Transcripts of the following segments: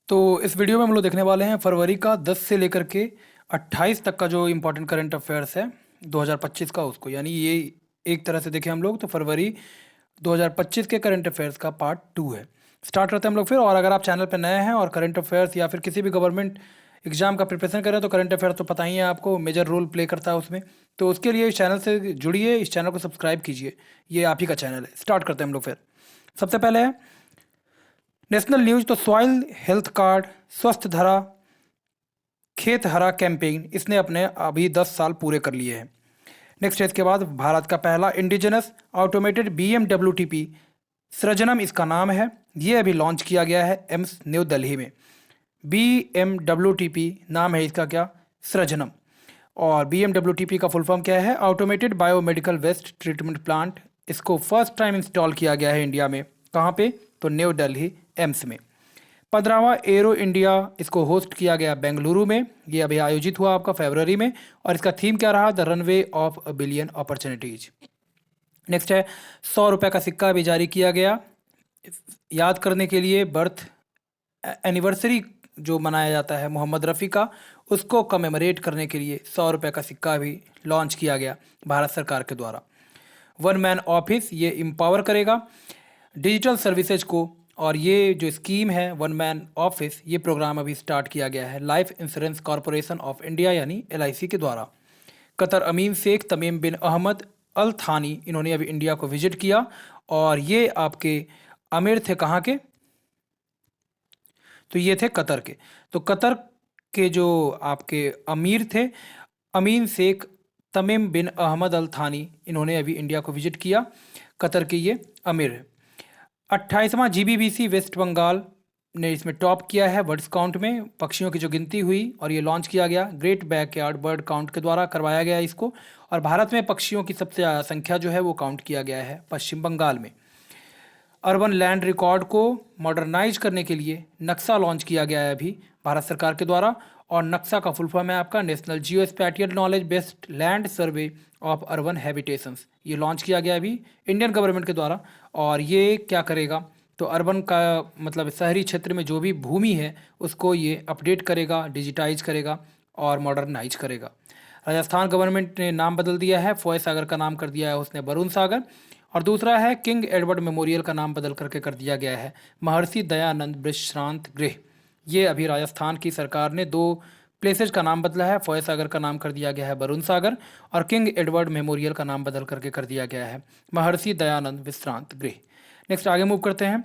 तो इस वीडियो में हम लोग देखने वाले हैं फरवरी का 10 से लेकर के 28 तक का जो इम्पोर्टेंट करंट अफेयर्स है 2025 का उसको, यानी ये एक तरह से देखें हम लोग तो फरवरी 2025 के करंट अफेयर्स का पार्ट 2 है। स्टार्ट करते हैं हम लोग फिर। और अगर आप चैनल पर नए हैं और करंट अफेयर्स या फिर किसी भी गवर्नमेंट एग्जाम का प्रिपरेशन कर रहे हैं तो करंट अफेयर्स तो पता ही है आपको, मेजर रोल प्ले करता है उसमें। तो उसके लिए इस चैनल से जुड़िए, इस चैनल को सब्सक्राइब कीजिए, ये आप ही का चैनल है। स्टार्ट करते हैं हम लोग फिर। सबसे पहले है नेशनल न्यूज, तो सॉइल हेल्थ कार्ड, स्वस्थ धरा, खेत हरा कैंपेन, इसने अपने अभी 10 साल पूरे कर लिए हैं। नेक्स्ट है इसके बाद भारत का पहला इंडिजिनस ऑटोमेटेड BMWTP सृजनम इसका नाम है, ये अभी लॉन्च किया गया है एम्स न्यू दिल्ली में। BMWTP नाम है इसका क्या, सृजनम। और BMWTP का फुल फॉर्म क्या है, automated biomedical waste treatment plant. इसको फर्स्ट टाइम इंस्टॉल किया गया है इंडिया में, कहाँ पे, तो न्यू दिल्ली एम्स में। 15वां एरो इंडिया, इसको होस्ट किया गया बेंगलुरु में, ये अभी आयोजित हुआ आपका फरवरी में। और इसका थीम क्या रहा, the runway of a billion opportunities. Next है 100 रुपये का सिक्का भी जारी किया गया, याद करने के लिए बर्थ एनिवर्सरी जो मनाया जाता है मोहम्मद रफ़ी का, उसको कमेमोरेट करने के लिए 100 रुपये का सिक्का भी लॉन्च किया गया भारत सरकार के द्वारा। वन मैन ऑफिस, ये एम्पावर करेगा डिजिटल सर्विसेज को। और ये जो स्कीम है वन मैन ऑफिस, ये प्रोग्राम अभी स्टार्ट किया गया है life insurance corporation of India यानी LIC के द्वारा। कतर अमीन शेख तमीम बिन अहमद अल थानी, इन्होंने अभी इंडिया को विजिट किया और ये आपके अमीर थे कहाँ के, तो ये थे कतर के। तो कतर के जो आपके अमीर थे अमीन शेख तमीम बिन अहमद अल थानी, इन्होंने अभी इंडिया को विजिट किया, कतर के ये अमीर है। 28वां GBBC वेस्ट बंगाल ने इसमें टॉप किया है वर्ड्स काउंट में, पक्षियों की जो गिनती हुई, और ये लॉन्च किया गया ग्रेट बैकयार्ड बर्ड काउंट के द्वारा करवाया गया इसको। और भारत में पक्षियों की सबसे ज़्यादा संख्या जो है वो काउंट किया गया है पश्चिम बंगाल में। अर्बन लैंड रिकॉर्ड को मॉडर्नाइज करने के लिए नक्शा लॉन्च किया गया है अभी भारत सरकार के द्वारा। और नक्शा का फुल फॉर्म है आपका national Jio spatial knowledge based land survey of urban habitations, ये लॉन्च किया गया अभी इंडियन गवर्नमेंट के द्वारा। और ये क्या करेगा, तो अर्बन का मतलब शहरी क्षेत्र में जो भी भूमि है उसको ये अपडेट करेगा, डिजिटाइज करेगा और मॉडर्नाइज करेगा। राजस्थान गवर्नमेंट ने नाम बदल दिया है, फॉय सागर का नाम कर दिया है उसने वरुण सागर। और दूसरा है किंग एडवर्ड मेमोरियल का नाम बदल करके कर दिया गया है महर्षि दयानंद विश्रांत गृह। ये अभी राजस्थान की सरकार ने 2 प्लेसेज का नाम बदला है, फॉय सागर का नाम कर दिया गया है वरुण सागर और किंग एडवर्ड मेमोरियल का नाम बदल करके कर दिया गया है महर्षि दयानंद विश्रांत गृह। नेक्स्ट आगे मूव करते हैं।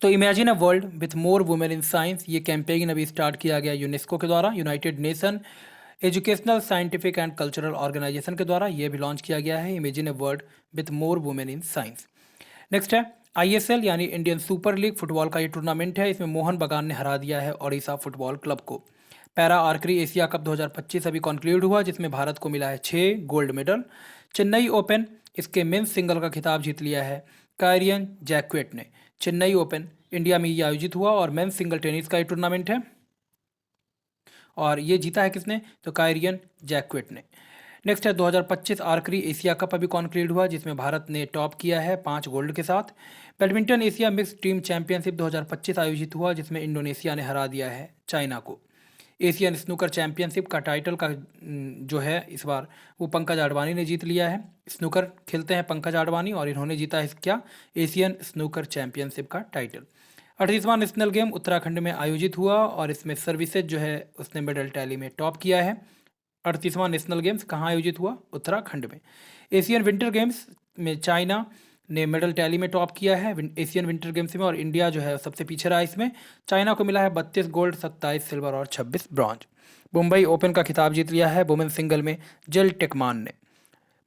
तो imagine a world with more women in science, ये कैंपेन अभी स्टार्ट किया गया यूनेस्को के द्वारा, United Nation Educational Scientific and Cultural Organisation के द्वारा ये भी लॉन्च किया गया है imagine a world with more women in science. Next है ISL यानी इंडियन सुपर लीग फुटबॉल का ये टूर्नामेंट है, इसमें मोहन बगान ने हरा दिया है ओडिशा फुटबॉल क्लब को। पैरा आर्करी एशिया कप 2025 अभी कंक्लूड हुआ, जिसमें भारत को मिला है 6 गोल्ड मेडल। चेन्नई ओपन, इसके मेंस सिंगल का खिताब जीत लिया है कायरियन जैक्वेट ने। चेन्नई ओपन इंडिया में ये आयोजित हुआ और मेंस सिंगल टेनिस का ये टूर्नामेंट है और ये जीता है किसने, तो कायरियन जैक्वेट ने। नेक्स्ट है 2025 आर्करी एशिया कप अभी कॉन्क्लूड हुआ, जिसमें भारत ने टॉप किया है 5 गोल्ड के साथ। Badminton Asia mix team championship 2025 आयोजित हुआ, जिसमें इंडोनेशिया ने हरा दिया है चाइना को। एशियन स्नूकर चैंपियनशिप का टाइटल का जो है इस बार वो पंकज आडवाणी ने जीत लिया है। स्नूकर खेलते हैं पंकज आडवाणी और इन्होंने जीता है क्या, एशियन स्नूकर चैंपियनशिप का टाइटल। 38वां नेशनल गेम उत्तराखंड में आयोजित हुआ और इसमें सर्विसेज जो है उसने मेडल टैली में टॉप किया है। 38वां नेशनल गेम्स कहाँ आयोजित हुआ, उत्तराखंड में। एशियन विंटर गेम्स में चाइना ने मेडल टैली में टॉप किया है एशियन विंटर गेम्स में, और इंडिया जो है सबसे पीछे रहा इसमें। चाइना को मिला है 32 गोल्ड, 27 सिल्वर और 26 ब्रॉन्ज। मुंबई ओपन का खिताब जीत लिया है वुमेन सिंगल में जिल टेकमान ने।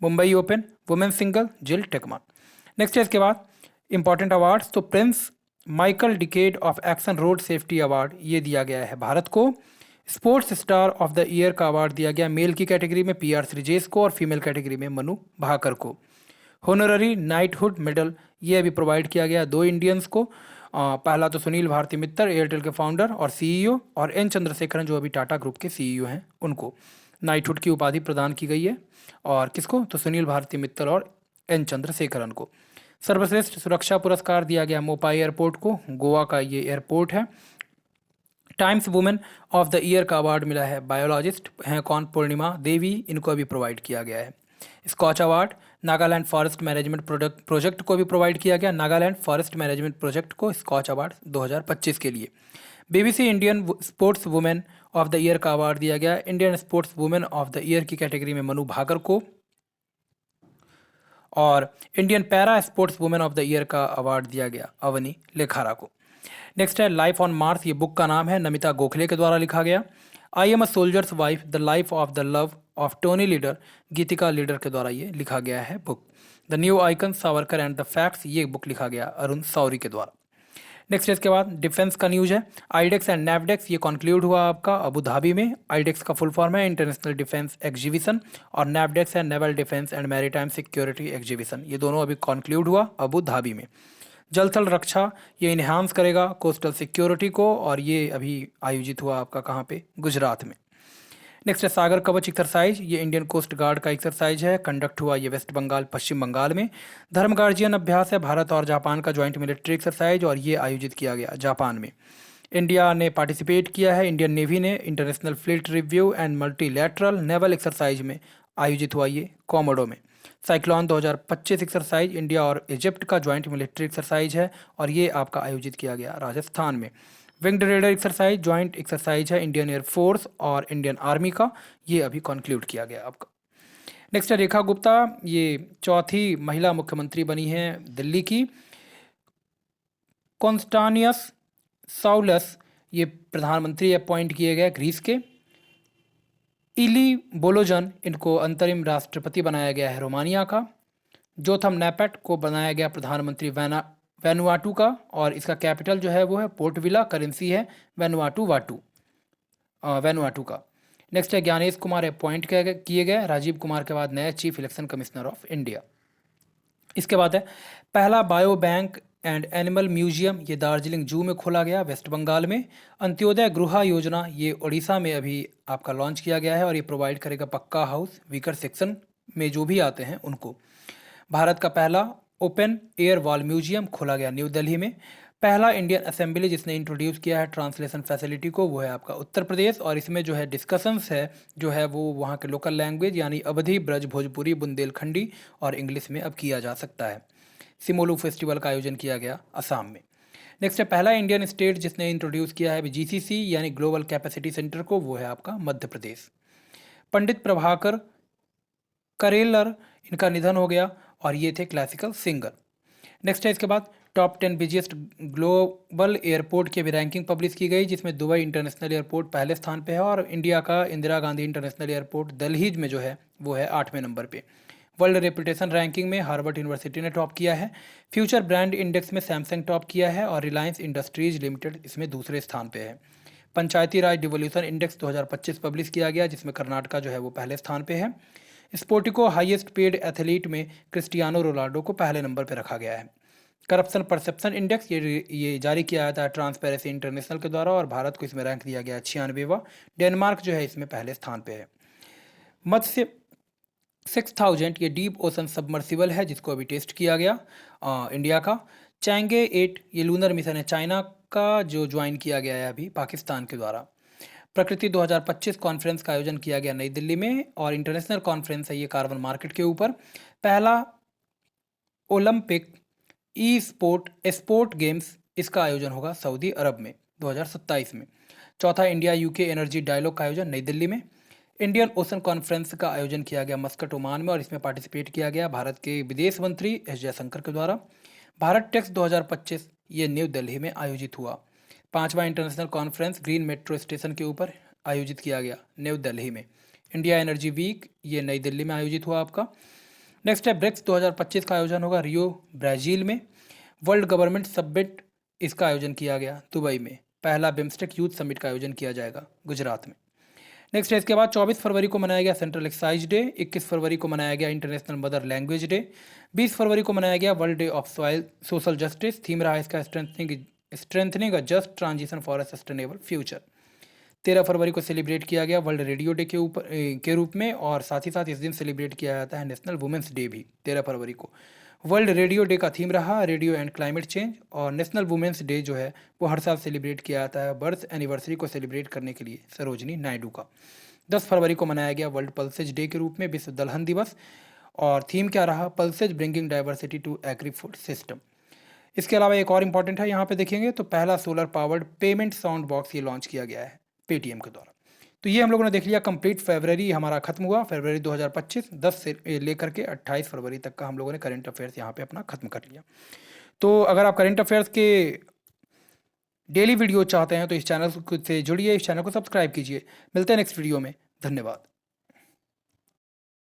मुंबई ओपन वुमेन सिंगल जिल टेकमान। नेक्स्ट है इसके बाद इंपॉर्टेंट अवार्ड्स, तो Prince Michael decade of action road safety award ये दिया गया है भारत को। Sports star of the year का अवार्ड दिया गया मेल की कैटेगरी में PR श्रीजेश को और फीमेल कैटेगरी में मनु भाकर को। होनररी नाइटहुड मेडल ये अभी प्रोवाइड किया गया 2 इंडियंस को। पहला तो सुनील भारती मित्तर एयरटेल के फाउंडर और CEO, और N चंद्रशेखरन जो अभी टाटा ग्रुप के CEO हैं, उनको नाइटहुड की उपाधि प्रदान की गई है। और किसको, तो सुनील भारती मित्तल और N चंद्रशेखरन को। सर्वश्रेष्ठ सुरक्षा पुरस्कार दिया गया मोपाई एयरपोर्ट को, गोवा का ये एयरपोर्ट है। Times women of the year का अवार्ड मिला है, बायोलॉजिस्ट हैं कौन, पूर्णिमा देवी, इनको अभी प्रोवाइड किया गया है। Scotch award Nagaland forest management project को भी प्रोवाइड किया गया, नागालैंड फॉरेस्ट मैनेजमेंट प्रोजेक्ट को स्कॉच अवार्ड 2025 के लिए। BBC Indian sports women of the year का अवार्ड दिया गया, Indian sports women of the year की कैटेगरी में मनु भाकर को, और Indian para sports women of the year का अवार्ड दिया गया अवनी लेखारा को। नेक्स्ट है लाइफ ऑन मार्स, ये बुक का नाम है, नमिता गोखले के द्वारा लिखा गया। I am a soldiers wife the life of the love of Tony leader, Geetika leader के द्वारा ये लिखा गया है book. The new icon Savarkar and the facts, ये बुक लिखा गया अरुण सौरी के द्वारा। नेक्स्ट इसके बाद डिफेंस का न्यूज है, आईडेक्स एंड नैवडेक्स ये कॉन्क्लूड हुआ आपका अबू धाबी में। आईडेक्स का फुल फॉर्म है इंटरनेशनल डिफेंस एग्जीबिशन, और नैवडेक्स है naval defence and maritime security exhibition, ये दोनों अभी कॉन्क्लूड हुआ अबू धाबी में। जल थल रक्षा ये इन्हांस करेगा कोस्टल सिक्योरिटी को, और ये अभी आयोजित हुआ आपका कहाँ पे, गुजरात में। नेक्स्ट है सागर कवच एक्सरसाइज, ये इंडियन कोस्ट गार्ड का एक्सरसाइज है, कंडक्ट हुआ ये वेस्ट बंगाल पश्चिम बंगाल में। धर्म गार्जियन अभ्यास है भारत और जापान का ज्वाइंट मिलिट्री एक्सरसाइज, और ये आयोजित किया गया जापान में। इंडिया ने पार्टिसिपेट किया है, इंडियन नेवी ने international fleet review and multilateral naval exercise में आयोजित हुआ ये कोमोडो में। साइक्लोन 2025 एक्सरसाइज इंडिया और इजिप्ट का ज्वाइंट मिलिट्री एक्सरसाइज है, और ये आपका आयोजित किया गया राजस्थान में। Winged raider exercise joint exercise है इंडियन एयरफोर्स और इंडियन आर्मी का, ये अभी कंक्लूड किया गया आपका। नेक्स्ट है रेखा गुप्ता, ये चौथी महिला मुख्यमंत्री बनी है दिल्ली की। कॉन्स्टानियस साउलस ये प्रधानमंत्री अपॉइंट किए गए ग्रीस के। इली बोलोजन इनको अंतरिम राष्ट्रपति बनाया गया है रोमानिया का। जोथम नैपेट को बनाया गया प्रधानमंत्री वैनुआटू का, और इसका कैपिटल जो है वो है पोर्ट विला, करेंसी है वैनुआटू का। नेक्स्ट है ज्ञानेश कुमार अपॉइंट किए गए राजीव कुमार के बाद नए chief election commissioner of India. इसके बाद है पहला bio bank and animal museum, ये दार्जिलिंग जू में खोला गया वेस्ट बंगाल में। अंत्योदय गृह योजना ये उड़ीसा में अभी आपका लॉन्च किया गया है, और ये प्रोवाइड करेगा पक्का हाउस वीकर सेक्शन में जो भी आते हैं उनको। भारत का पहला ओपन एयर वॉल म्यूजियम खोला गया न्यू दिल्ली में। पहला इंडियन असेंबली जिसने इंट्रोड्यूस किया है ट्रांसलेशन फैसिलिटी को, वो है आपका उत्तर प्रदेश, और इसमें जो है डिस्कशंस है जो है वो वहाँ के लोकल लैंग्वेज यानी अवधी, ब्रज, भोजपुरी, बुंदेलखंडी और इंग्लिश में अब किया जा सकता है। सिमोलू फेस्टिवल का आयोजन किया गया असम में। नेक्स्ट है पहला इंडियन स्टेट जिसने इंट्रोड्यूस किया है जीसीसी यानी ग्लोबल कैपेसिटी सेंटर को, वो है आपका मध्य प्रदेश। पंडित प्रभाकर करेलर इनका निधन हो गया, और ये थे क्लासिकल सिंगर। नेक्स्ट है इसके बाद टॉप 10 बिजिएस्ट ग्लोबल एयरपोर्ट की अभी रैंकिंग पब्लिश की गई, जिसमें दुबई इंटरनेशनल एयरपोर्ट पहले स्थान पे है, और इंडिया का इंदिरा गांधी इंटरनेशनल एयरपोर्ट दिल्ली में जो है वो है 8वें नंबर पे। वर्ल्ड रेपुटेशन रैंकिंग में हार्वर्ड यूनिवर्सिटी ने टॉप किया है। फ्यूचर ब्रांड इंडेक्स में सैमसंग टॉप किया है, और रिलायंस इंडस्ट्रीज लिमिटेड इसमें दूसरे स्थान पे है। पंचायती राज डिवोल्यूशन इंडेक्स 2025 पब्लिश किया गया, जिसमें कर्नाटका जो है वो पहले स्थान पे है। स्पोर्टिको हाईएस्ट पेड एथलीट में क्रिस्टियानो रोनाल्डो को पहले नंबर पर रखा गया है। करप्शन परसेप्शन इंडेक्स ये जारी किया जाता है ट्रांसपेरेंसी इंटरनेशनल के द्वारा, और भारत को इसमें रैंक दिया गया 96वां। डेनमार्क जो है इसमें पहले स्थान पे है। मत्स्य 6000 ये डीप ओशन सबमर्सिबल है जिसको अभी टेस्ट किया गया इंडिया का। चैंगे 8 ये लूनर मिशन है चाइना का जो ज्वाइन किया गया है अभी पाकिस्तान के द्वारा। प्रकृति 2025 कॉन्फ्रेंस का आयोजन किया गया नई दिल्ली में, और इंटरनेशनल कॉन्फ्रेंस है ये कार्बन मार्केट के ऊपर। पहला ओलंपिक ई स्पोर्ट गेम्स इसका आयोजन होगा सऊदी अरब में 2027 में। चौथा इंडिया यूके एनर्जी डायलॉग का आयोजन नई दिल्ली में। इंडियन ओशन कॉन्फ्रेंस का आयोजन किया गया मस्कट ओमान में, और इसमें पार्टिसिपेट किया गया भारत के विदेश मंत्री एस जयशंकर के द्वारा। भारत टेक्स 2025 ये न्यू दिल्ली में आयोजित हुआ। पांचवा international conference green metro station के ऊपर आयोजित किया गया न्यू दिल्ली में। इंडिया एनर्जी वीक ये नई दिल्ली में आयोजित हुआ आपका। नेक्स्ट है ब्रिक्स 2025 का आयोजन होगा रियो ब्राज़ील में। वर्ल्ड गवर्नमेंट समिट इसका आयोजन किया गया दुबई में। पहला बिम्स्टेक यूथ समिट का आयोजन किया जाएगा गुजरात में। नेक्स्ट है इसके बाद 24 फरवरी को मनाया गया सेंट्रल एक्साइज डे। 21 फरवरी को मनाया गया इंटरनेशनल मदर लैंग्वेज डे। 20 फरवरी को मनाया गया world day of social justice. Theme रहा इसका strengthening a just transition for a sustainable future. 13 फरवरी को सेलिब्रेट किया गया वर्ल्ड रेडियो डे के रूप में, और साथ ही साथ इस दिन सेलिब्रेट किया जाता है नेशनल वुमेंस डे भी 13 फरवरी को। वर्ल्ड रेडियो डे का थीम रहा रेडियो एंड क्लाइमेट चेंज। और नेशनल वुमेंस डे जो है वो हर साल सेलिब्रेट किया जाता है बर्थ एनिवर्सरी को सेलिब्रेट करने के लिए सरोजनी नायडू का। 10 फरवरी को मनाया गया वर्ल्ड पल्सेज डे के रूप में विश्व दलहन दिवस। और थीम क्या रहा, pulses bringing diversity to agri food system. इसके अलावा एक और इम्पॉर्टेंट है यहाँ पे देखेंगे तो पहला solar powered payment sound box ये लॉन्च किया गया है पेटीएम के द्वारा। तो ये हम लोगों ने देख लिया कंप्लीट। फरवरी हमारा खत्म हुआ, फरवरी 2025 10 से लेकर के 28 फरवरी तक का हम लोगों ने करंट अफेयर्स यहाँ पे अपना खत्म कर लिया। तो अगर आप करंट अफेयर्स के डेली वीडियो चाहते हैं तो इस चैनल से जुड़िए, इस चैनल को सब्सक्राइब कीजिए। मिलते हैं नेक्स्ट वीडियो में, धन्यवाद।